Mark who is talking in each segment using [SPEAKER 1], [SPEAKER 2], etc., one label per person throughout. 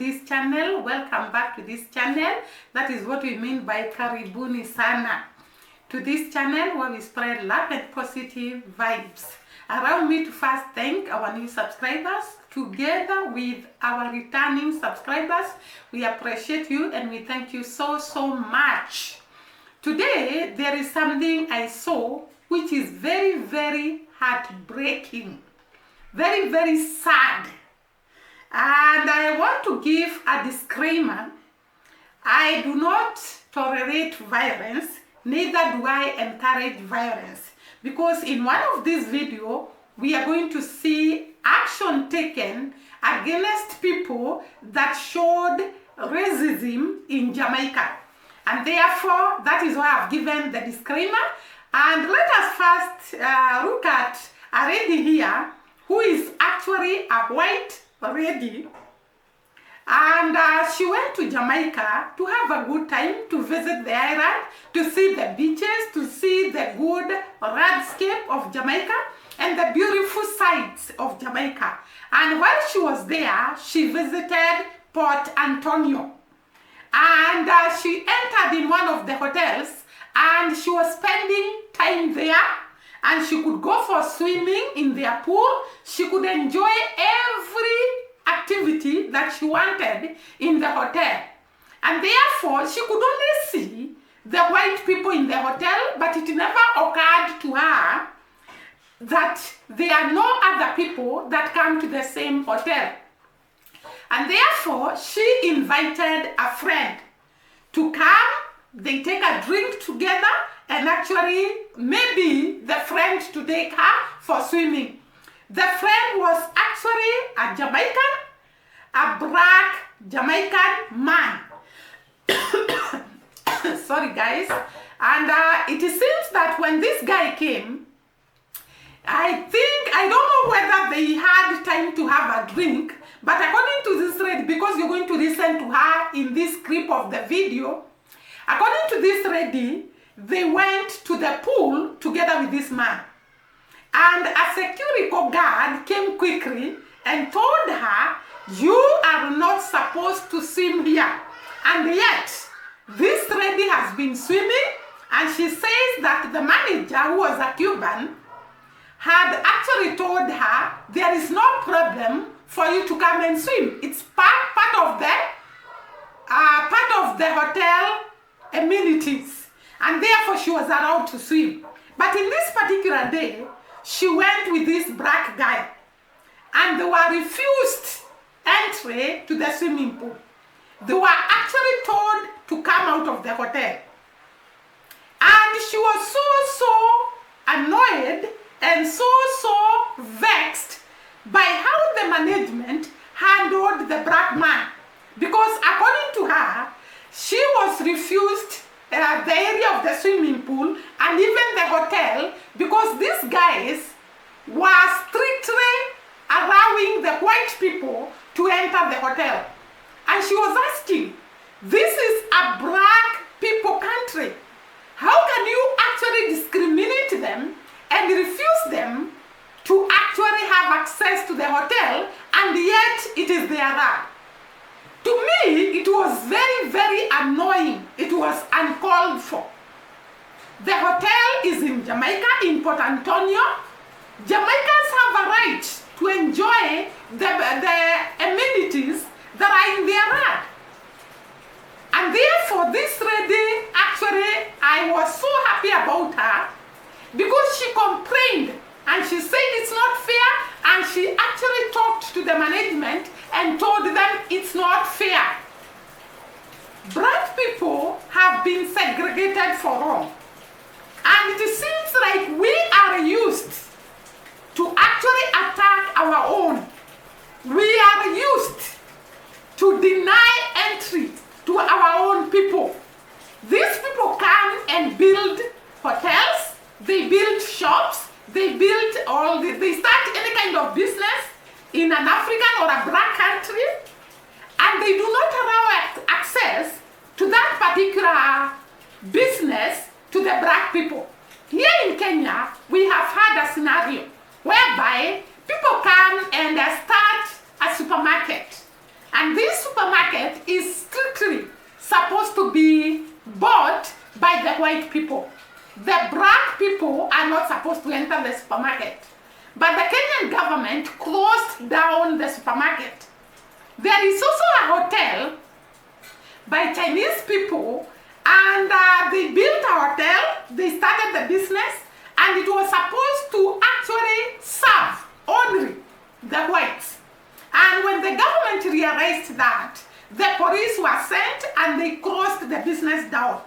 [SPEAKER 1] this channel. Welcome back to this channel. That is what we mean by karibuni sana. To this channel where we spread love and positive vibes. Allow me to first thank our new subscribers together with our returning subscribers. We appreciate you and we thank you so much. Today there is something I saw which is very heartbreaking, very sad, and I want to give a disclaimer. I do not tolerate violence, neither do I encourage violence, because in one of these videos we are going to see action taken against people that showed racism in Jamaica, and therefore that is why I've given the disclaimer. And let us first look at a lady here who is actually a white lady, and she went to Jamaica to have a good time, to visit the island, to see the beaches, to see the good landscape of Jamaica and the beautiful sights of Jamaica. And while she was there, she visited Port Antonio, and she entered in one of the hotels and she was spending time there, and she could go for swimming in their pool. She could enjoy every activity that she wanted in the hotel, and therefore she could only see the white people in the hotel, but it never occurred to her that there are no other people that come to the same hotel. And therefore she invited a friend to come. They take a drink together, and actually maybe the friend to take her for swimming. The friend was actually a Jamaican, a black Jamaican man. Sorry guys. And it seems that when this guy came, I don't know whether they had time to have a drink, but according to this lady, because you're going to listen to her in this clip of the video, according to this lady, they went to the pool together with this man. And a security guard came quickly and told her, "You are not supposed to swim here." And yet, this lady has been swimming, and she says that the manager, who was a Cuban, had actually told her, "There is no problem for you to come and swim. It's part of the hotel amenities." And therefore she was allowed to swim. But in this particular day, she went with this black guy, and they were refused entry to the swimming pool. They were actually told to come out of the hotel. And she was so annoyed and so vexed by how the management handled the black man, because according to her, she was refused the area of the swimming pool and even the hotel, because these guys were strictly allowing the white people to enter the hotel. And she was asking, this is a black people country. How can you actually discriminate them and refuse them to actually have access to the hotel, and yet it is their right? To me, it was very annoying. It was uncalled for. The hotel is in Jamaica, in Port Antonio. Jamaicans have a right to enjoy the amenities that are in their right. And therefore, this lady, actually, I was so happy about her, because she complained and she said it's not fair, and she actually talked to the management and told them it's not fair. Black people have been segregated for long, and it seems like we are used to actually attack our own. We are used to deny entry to our own people. These people come and build hotels, they build shops, they start any kind of business in an African or a black country, and they do not allow access to that particular business to the black people. Here in Kenya, we have had a scenario whereby people come and start a supermarket, And this supermarket is strictly supposed to be bought by the white people. The black people are not supposed to enter the supermarket. But the Kenyan government closed down the supermarket. There is also a hotel by Chinese people, and they built a hotel, they started the business, and it was supposed to actually serve only the whites. And when the government realized that, the police were sent and they closed the business down.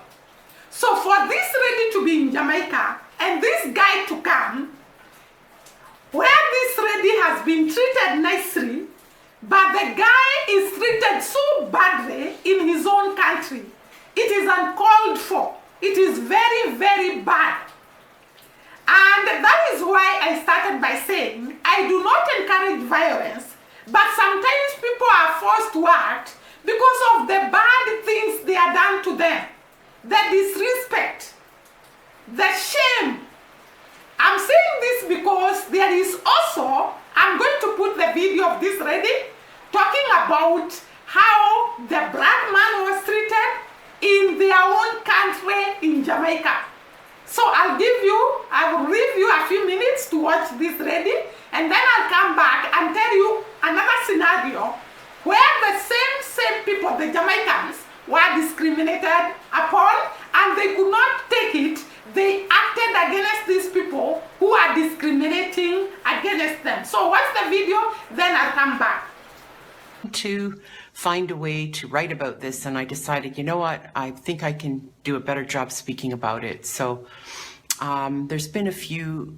[SPEAKER 1] So for this lady to be in Jamaica and this guy to come, where this lady has been treated nicely, but the guy is treated so badly in his own country, it is uncalled for. It is very, very bad. And that is why I started by saying, I do not encourage violence, but sometimes people are forced to act because of the bad things they are done to them. The disrespect, the shame. I'm saying this because there is also, I'm going to put the video of this lady talking about how the black man was treated in their own country in Jamaica. So I will leave you a few minutes to watch this lady, and then I'll come back and tell you another scenario where the same people, the Jamaicans, were discriminated upon and they could not take it. They acted against these people who are discriminating against them. So watch the video, then I'll come back.
[SPEAKER 2] To find a way to write about this, and I decided, you know what, I think I can do a better job speaking about it. So there's been a few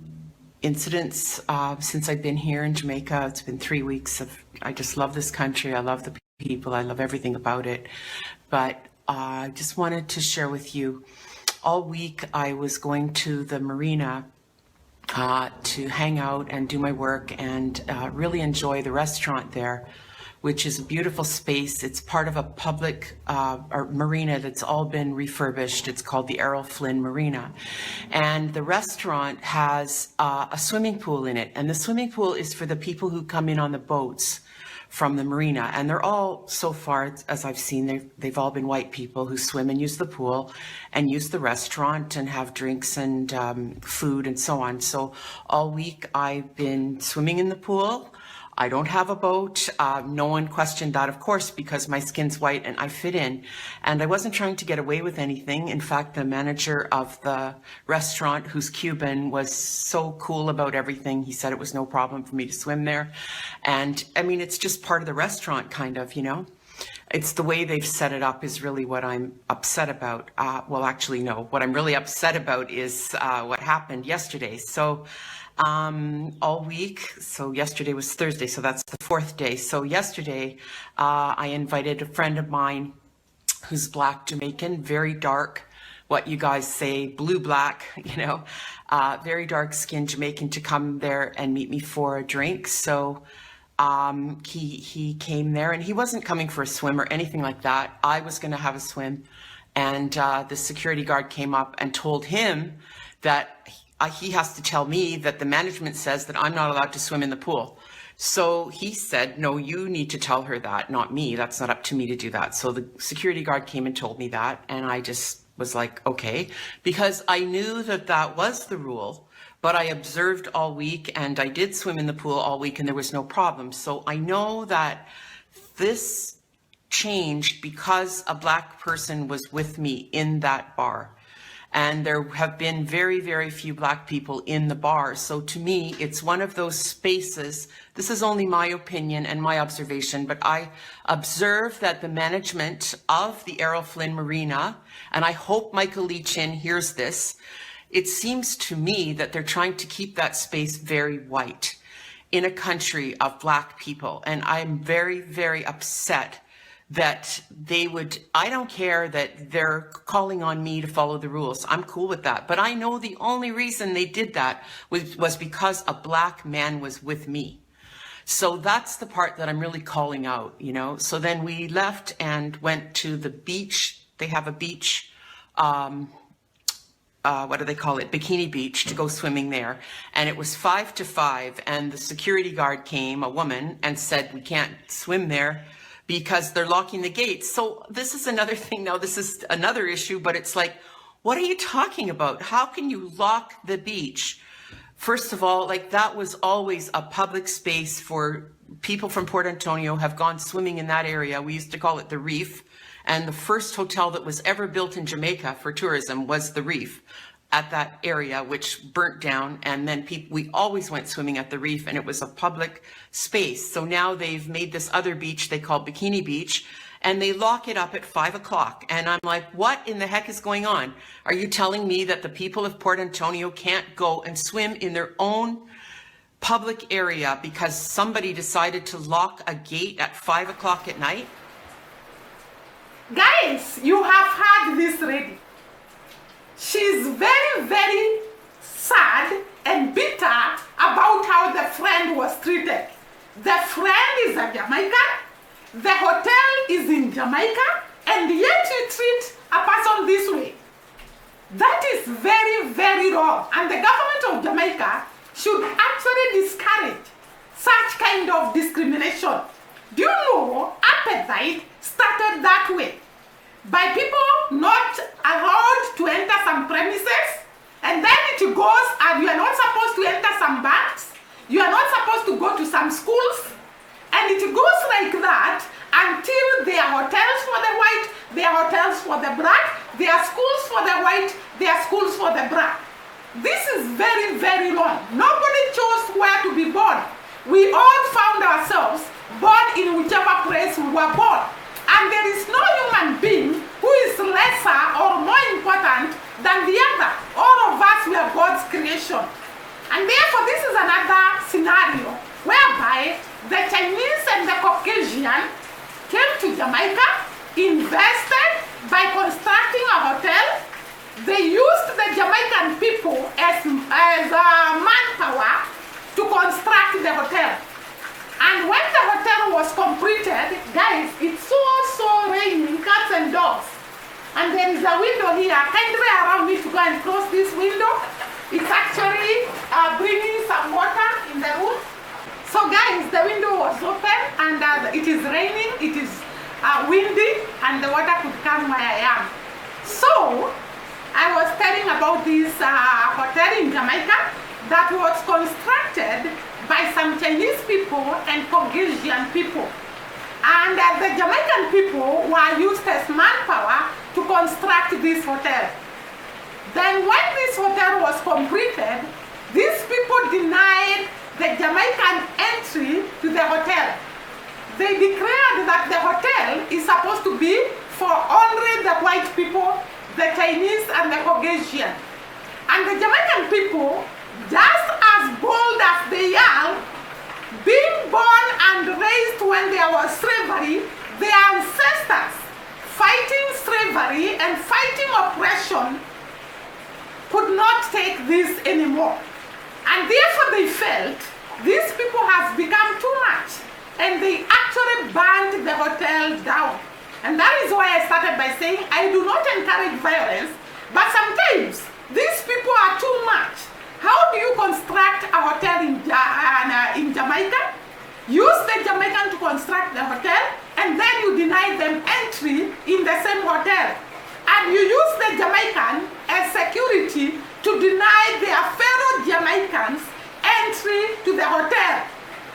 [SPEAKER 2] incidents since I've been here in Jamaica. It's been 3 weeks of, I just love this country. I love the people. I love everything about it. But I just wanted to share with you, all week I was going to the marina to hang out and do my work and really enjoy the restaurant there, which is a beautiful space. It's part of a public marina that's all been refurbished. It's called the Errol Flynn Marina. And the restaurant has a swimming pool in it. And the swimming pool is for the people who come in on the boats from the marina. And they're all, so far, as I've seen, they've all been white people who swim and use the pool and use the restaurant and have drinks and food and so on. So all week I've been swimming in the pool. I don't have a boat. No one questioned that, of course, because my skin's white and I fit in. And I wasn't trying to get away with anything. In fact, the manager of the restaurant, who's Cuban, was so cool about everything. He said it was no problem for me to swim there. And I mean, it's just part of the restaurant, kind of, you know. It's the way they've set it up is really what I'm upset about. Well, actually, no. What I'm really upset about is what happened yesterday. So all week, so yesterday was Thursday, so that's the 4th day. So yesterday, I invited a friend of mine who's Black Jamaican, very dark, what you guys say, blue-black, you know, very dark-skinned Jamaican, to come there and meet me for a drink. So he came there, and he wasn't coming for a swim or anything like that. I was going to have a swim, and the security guard came up and told him that he has to tell me that the management says that I'm not allowed to swim in the pool. So he said, no, you need to tell her that, not me. That's not up to me to do that. So the security guard came and told me that, and I just was like, okay, because I knew that that was the rule, but I observed all week and I did swim in the pool all week and there was no problem. So I know that this changed because a Black person was with me in that bar. And there have been very, very few Black people in the bar. So to me, it's one of those spaces. This is only my opinion and my observation, but I observe that the management of the Errol Flynn Marina, and I hope Michael Lee Chin hears this, it seems to me that they're trying to keep that space very white in a country of Black people. And I'm very, very upset that they would, I don't care that they're calling on me to follow the rules. I'm cool with that. But I know the only reason they did that was because a Black man was with me. So that's the part that I'm really calling out, you know. So then we left and went to the beach. They have a beach, what do they call it? Bikini Beach, to go swimming there. And it was 5 to 5. And the security guard came, a woman, and said, we can't swim there because they're locking the gates. So this is another thing now, this is another issue, but it's like, what are you talking about? How can you lock the beach? First of all, like that was always a public space for people from Port Antonio have gone swimming in that area. We used to call it the Reef. And the first hotel that was ever built in Jamaica for tourism was the Reef at that area, which burnt down. And then we always went swimming at the Reef, and it was a public space. So now they've made this other beach they call Bikini Beach, and they lock it up at 5 o'clock. And I'm like, what in the heck is going on? Are you telling me that the people of Port Antonio can't go and swim in their own public area because somebody decided to lock a gate at 5 o'clock at night?
[SPEAKER 1] Guys, you have heard this already. She's very, very sad and bitter about how the friend was treated. The friend is a Jamaican, the hotel is in Jamaica, and yet you treat a person this way. That is very, very wrong. And the government of Jamaica should actually discourage such kind of discrimination. Do you know apartheid started that way? By people not allowed to enter some premises, and then it goes and you are not supposed to enter some banks, you are not supposed to go to some schools, and it goes like that until there are hotels for the white, there are hotels for the black, there are schools for the white, there are schools for the black. This is very, very wrong. Nobody chose where to be born. We all found ourselves born in whichever place we were born. And there is no human being who is lesser or more important than the other. All of us were God's creation. And therefore, this is another scenario whereby the Chinese and the Caucasian came to Jamaica, invested by constructing a hotel. They used the Jamaican people as manpower to construct the hotel. And when the hotel was completed, guys, it's so raining, cats and dogs. And there is a window here. Kindly allow me to go and close this window. It's actually bringing some water in the room. So guys, the window was open and it is raining, it is windy, and the water could come where I am. So, I was telling about this hotel in Jamaica that was constructed by some Chinese people and Caucasian people. And the Jamaican people were used as manpower to construct this hotel. Then when this hotel was completed, these people denied the Jamaican entry to the hotel. They declared that the hotel is supposed to be for only the white people, the Chinese and the Caucasian. And the Jamaican people, just as bold as they are, being born and raised when there was slavery, their ancestors fighting slavery and fighting oppression could not take this anymore. And therefore they felt these people have become too much, and they actually burned the hotel down. And that is why I started by saying I do not encourage violence, but sometimes these people are too much. How do you construct a hotel in Jamaica? Use the Jamaican to construct the hotel, and then you deny them entry in the same hotel. And you use the Jamaican as security to deny their fellow Jamaicans entry to the hotel.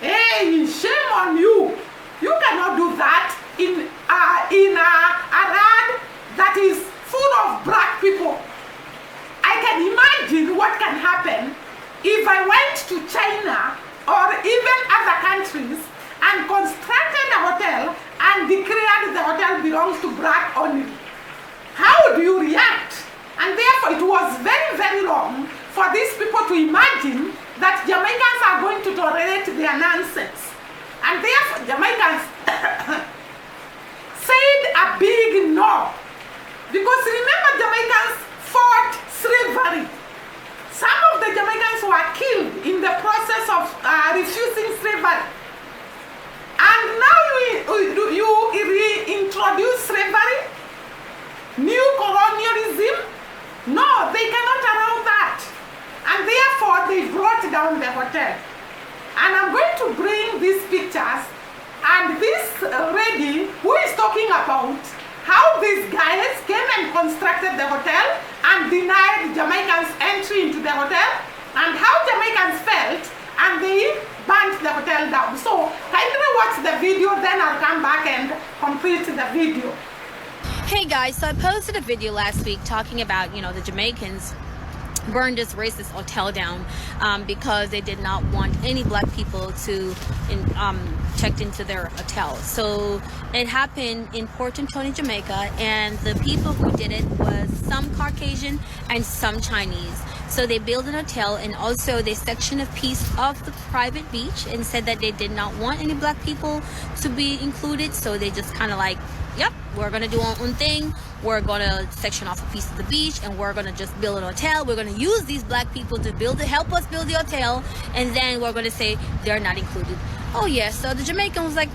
[SPEAKER 1] Hey, shame on you. You cannot do that in a land that is full of black people. I can imagine what can happen if I went to China or even other countries and constructed a hotel and declared the hotel belongs to black only. How do you react? And therefore it was very, very wrong for these people to imagine that Jamaicans are going to tolerate their nonsense. And therefore Jamaicans said a big no. Because remember, Jamaicans fought slavery. Some of the Jamaicans were killed in the process of refusing slavery. And now you reintroduce slavery, new colonialism. No, they cannot allow that. And therefore they brought down the hotel. And I'm going to bring these pictures And this lady who is talking about how these guys came and constructed the hotel and denied Jamaicans entry into the hotel, and how Jamaicans felt, and they burnt the hotel down. So kindly watch the video, then I'll come back and complete the video.
[SPEAKER 3] Hey guys, so I posted a video last week talking about, the Jamaicans burned this racist hotel down because they did not want any black people to checked into their hotel. So it happened in Port Antonio, Jamaica, and the people who did it was some Caucasian and some Chinese. So they built an hotel, and also they sectioned a piece of the private beach and said that they did not want any black people to be included. So they just kind of like, yep, we're gonna do our own thing. We're gonna section off a piece of the beach, and we're gonna just build an hotel. We're gonna use these black people to help us build the hotel, and then we're gonna say they're not included. Oh yeah, so the Jamaican was like,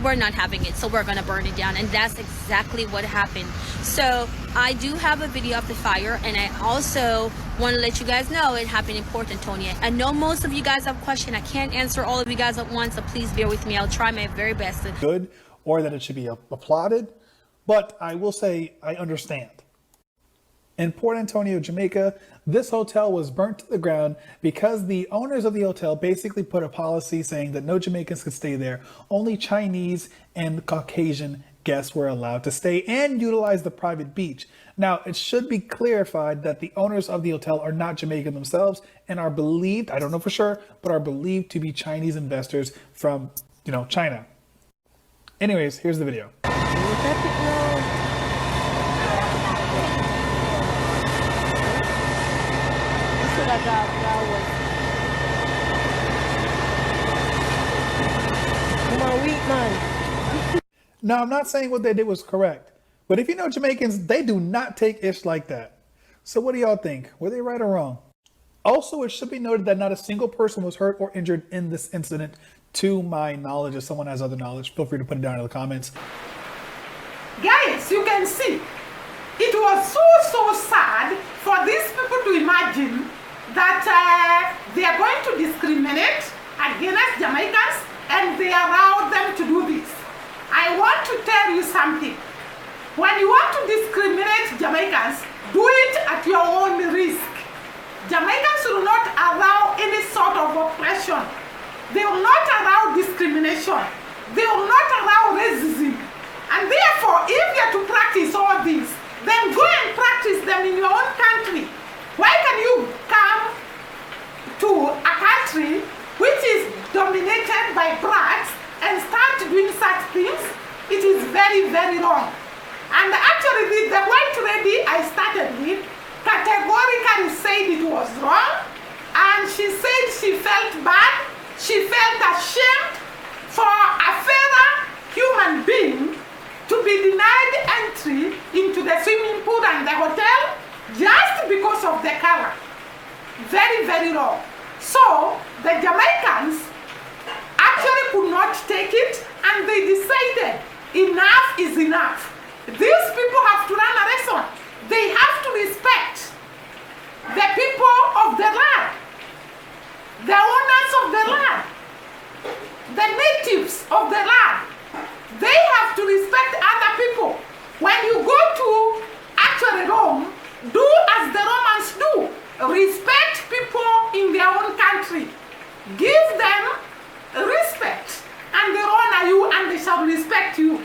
[SPEAKER 3] we're not having it, so we're gonna burn it down. And that's exactly what happened. So I do have a video of the fire, and I also want to let you guys know it happened in Port Antonio. I know most of you guys have questions. I can't answer all of you guys at once, so please bear with me. I'll try my very best.
[SPEAKER 4] Good, or that it should be applauded, but I will say I understand. In Port Antonio, Jamaica, this hotel was burnt to the ground because the owners of the hotel basically put a policy saying that no Jamaicans could stay there. Only Chinese and Caucasian guests were allowed to stay and utilize the private beach. Now, it should be clarified that the owners of the hotel are not Jamaican themselves and are believed, I don't know for sure, but are believed to be Chinese investors from, China. Anyways, here's the video. Now, I'm not saying what they did was correct, but if you know Jamaicans, they do not take ish like that. So what do y'all think? Were they right or wrong? Also, it should be noted that not a single person was hurt or injured in this incident, to my knowledge. If someone has other knowledge, feel free to put it down in the comments.
[SPEAKER 1] Guys, you can see, it was so sad for these people to imagine that they are going to discriminate against Jamaicans and they allow them to do this. I want to tell you something. When you want to discriminate Jamaicans, do it at your own risk. Jamaicans will not allow any sort of oppression. They will not allow discrimination. They will not allow racism. And therefore, if you are to practice all these, then go and practice them in your own country. Why can you come to a country which is dominated by blacks and start doing such things? It is very, very wrong. And actually, the white lady I started with categorically said it was wrong, and she said she felt bad, she felt ashamed for a fellow human being to be denied entry into the swimming pool and the hotel just because of the color. Very, very wrong. So the Jamaicans actually could not take it, and they decided enough is enough. These people have to learn a lesson. They have to respect the people of the land, the owners of the land, the natives of the land. They have to respect other people. When you go to actually Rome, do as the Romans do. Respect people in their own country. Give them respect, and they honor you, and they shall respect you.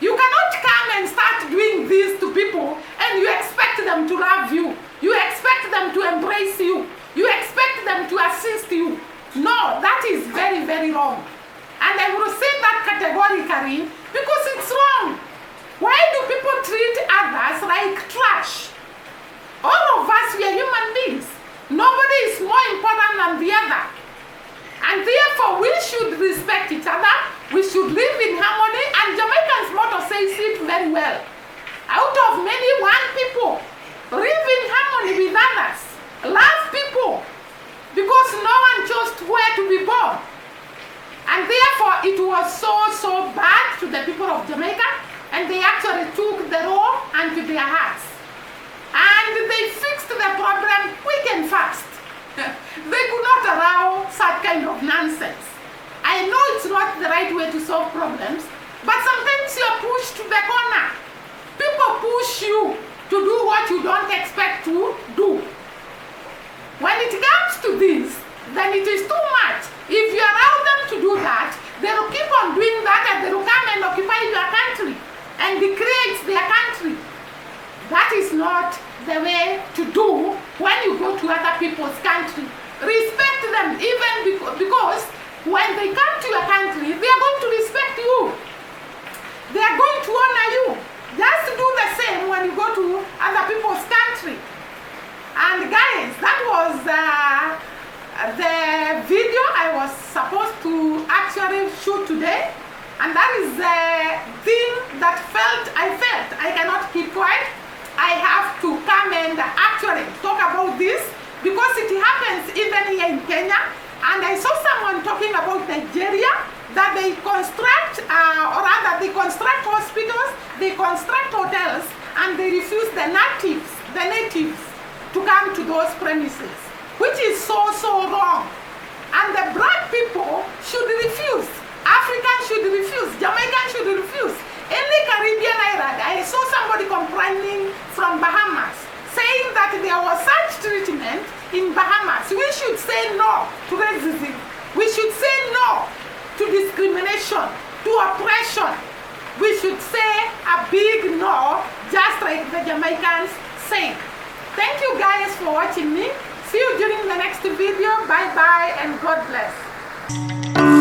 [SPEAKER 1] You cannot come and start doing this to people and you expect them to love you. You expect them to embrace you. You expect them to assist you. No, that is very, very wrong. And I will say that categorically because it's wrong. Why do people treat others like trash? All of us, we are human beings. Nobody is more important than the other. And therefore, we should respect each other. We should live in harmony. And Jamaican's motto says it very well. Out of many, one people. Live in harmony with others. Love people. Because no one chose where to be born. And therefore, it was so bad to the people of Jamaica. And they actually took the law into their hearts. And they fixed the problem quick and fast. They could not allow such kind of nonsense. I know it's not the right way to solve problems. don't expect to do. When it comes to this, then it is too much. If you allow them to do that, they will keep on doing that and they will come and occupy your country and create their country. That is not the way to do when you go to other people's country. Respect them even because when they come to your country, they are going to respect you. They are going to honor you. Just do the same when you go to other people's country. And guys, that was the video I was supposed to actually shoot today. And that is the thing that I cannot keep quiet. I have to come and actually talk about this because it happens even here in Kenya. And I saw someone talking about Nigeria, that they construct, or rather they construct hospitals, they construct hotels, and they refuse the natives to come to those premises, which is so wrong. And the black people should refuse. Africans should refuse. Jamaicans should refuse. Any Caribbean island, I saw somebody complaining from Bahamas, saying that there was such treatment in Bahamas. We should say no to racism. We should say no to discrimination, to oppression. We should say a big no, just like the Jamaicans say. Thank you guys for watching me. See you during the next video. Bye bye and God bless.